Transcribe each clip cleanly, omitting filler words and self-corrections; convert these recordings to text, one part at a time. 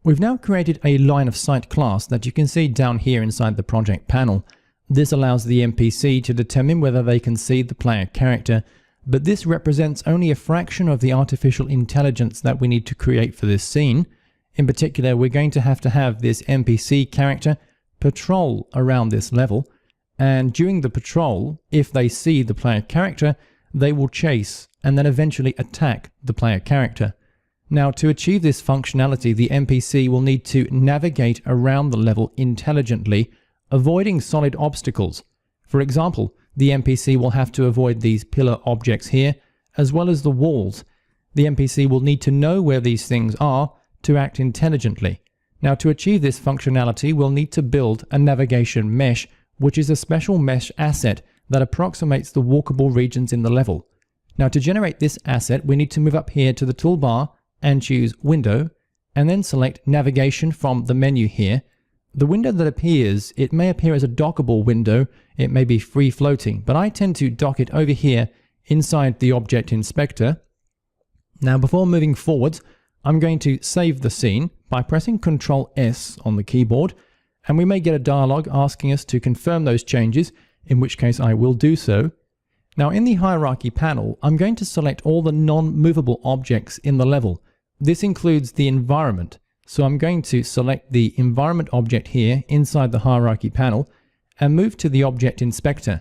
We've now created a line of sight class that you can see down here inside the project panel. This allows the NPC to determine whether they can see the player character, but this represents only a fraction of the artificial intelligence that we need to create for this scene. In particular, we're going to have this NPC character patrol around this level, and during the patrol, if they see the player character, they will chase and then eventually attack the player character. Now, to achieve this functionality, the NPC will need to navigate around the level intelligently, avoiding solid obstacles. For example, the NPC will have to avoid these pillar objects here, as well as the walls. The NPC will need to know where these things are to act intelligently. Now, to achieve this functionality, we'll need to build a navigation mesh, which is a special mesh asset that approximates the walkable regions in the level. Now, to generate this asset, we need to move up here to the toolbar and choose Window, and then select Navigation from the menu here. The window that appears, it may appear as a dockable window, it may be free floating, but I tend to dock it over here inside the Object Inspector. Now, before moving forwards, I'm going to save the scene by pressing Ctrl S on the keyboard, and we may get a dialog asking us to confirm those changes, in which case I will do so. Now, in the hierarchy panel, I'm going to select all the non-movable objects in the level. This includes the environment. So I'm going to select the environment object here inside the hierarchy panel and move to the Object Inspector.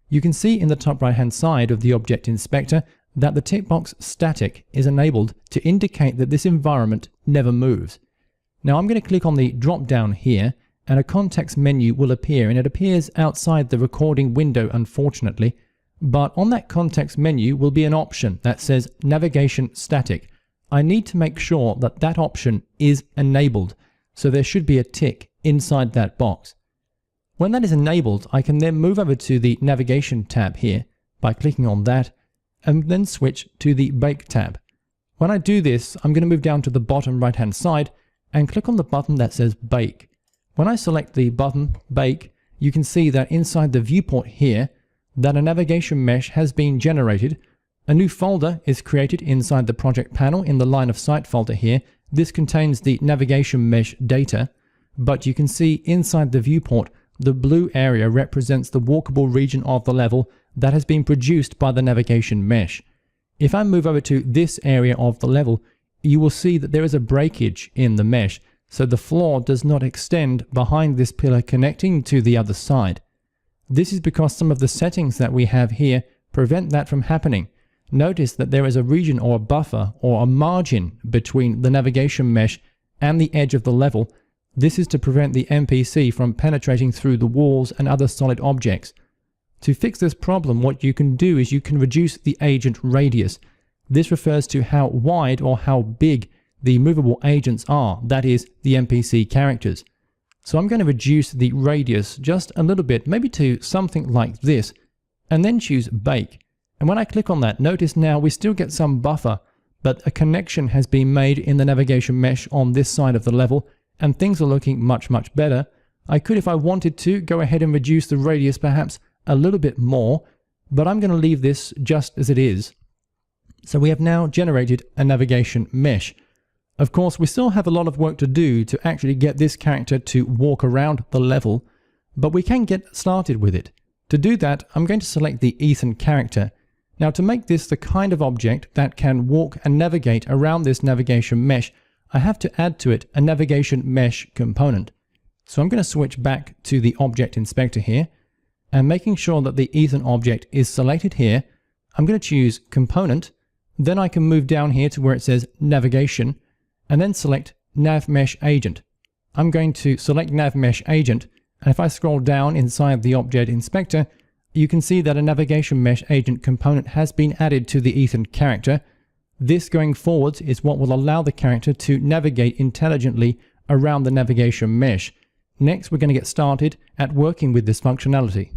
You can see in the top right hand side of the Object Inspector that the tick box static is enabled to indicate that this environment never moves. Now I'm going to click on the drop down here and a context menu will appear, and it appears outside the recording window unfortunately, but on that context menu will be an option that says Navigation Static. I need to make sure that that option is enabled, so there should be a tick inside that box. When that is enabled, I can then move over to the Navigation tab here by clicking on that, and then switch to the Bake tab. When I do this, I'm going to move down to the bottom right hand side and click on the button that says Bake. When I select the button Bake, you can see that inside the viewport here, that a navigation mesh has been generated. A new folder is created inside the project panel in the line of sight folder here. This contains the navigation mesh data, but you can see inside the viewport, the blue area represents the walkable region of the level that has been produced by the navigation mesh. If I move over to this area of the level, you will see that there is a breakage in the mesh, so the floor does not extend behind this pillar connecting to the other side. This is because some of the settings that we have here prevent that from happening. Notice that there is a region or a buffer or a margin between the navigation mesh and the edge of the level. This is to prevent the NPC from penetrating through the walls and other solid objects. To fix this problem, what you can do is you can reduce the agent radius. This refers to how wide or how big the movable agents are, that is, the NPC characters. So I'm going to reduce the radius just a little bit, maybe to something like this, and then choose Bake. And when I click on that, notice now we still get some buffer, but a connection has been made in the navigation mesh on this side of the level, and things are looking much better. I could, if I wanted to, go ahead and reduce the radius perhaps a little bit more, but I'm going to leave this just as it is. So we have now generated a navigation mesh. Of course, we still have a lot of work to do to actually get this character to walk around the level, but we can get started with it. To do that, I'm going to select the Ethan character. Now, to make this the kind of object that can walk and navigate around this navigation mesh, I have to add to it a navigation mesh component. So I'm going to switch back to the Object Inspector here, and making sure that the Ethan object is selected here, I'm going to choose Component. Then I can move down here to where it says Navigation, and then select Navmesh Agent. I'm going to select Navmesh Agent, and if I scroll down inside the Object Inspector, you can see that a navigation mesh agent component has been added to the Ethan character. This going forward is what will allow the character to navigate intelligently around the navigation mesh. Next, we're going to get started at working with this functionality.